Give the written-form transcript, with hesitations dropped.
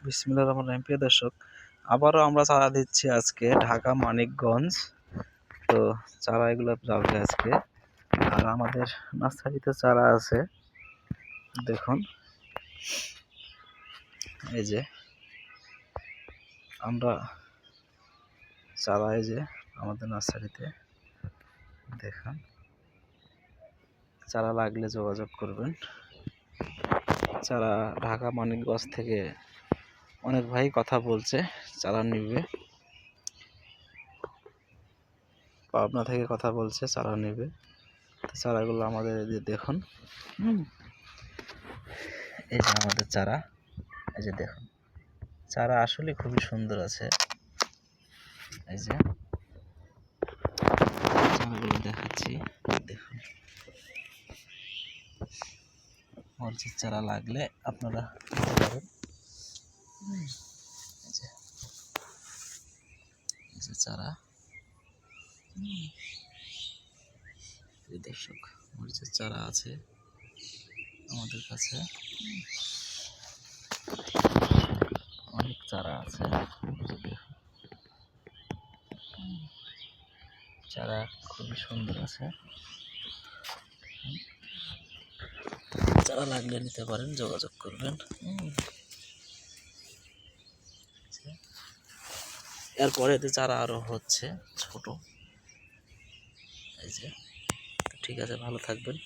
বিসমিল্লাহির রহমানির রহিম। প্রিয় দর্শক, আবারও আমরা চারা দিচ্ছি আজকে ঢাকা মানিকগঞ্জ। তো চারা এগুলো যাবে আজকে। আর আমাদের নার্সারিতে চারা আছে, দেখুন এই যে আমরা চারা, এই যে আমাদের নার্সারিতে দেখুন, চারা লাগলে যোগাযোগ করবেন। চারা ঢাকা মানিকগঞ্জ থেকে অনেক ভাই কথা বলছে, চারা নিবে। পাবনা থেকে কথা বলছে, চারা নেবে। চারাগুলো আমাদের দেখুন, এই যে আমাদের চারা, এই যে দেখুন চারা আসলে খুবই সুন্দর আছে। এই যে চারাগুলো দেখাচ্ছি, দেখুন মরিচের চারা লাগলে আপনারা নিতে পারেন। এই যে চারা, দর্শক মরিচের চারা আছে আমাদের কাছে, অনেক চারা আছে। চারা খুবই সুন্দর আছে, চারা লাগলে নিতে পারেন, যোগাযোগ করবেন। এরপরে এতে চারা আরো হচ্ছে ছোট। এই যে ঠিক আছে, ভালো থাকবেন।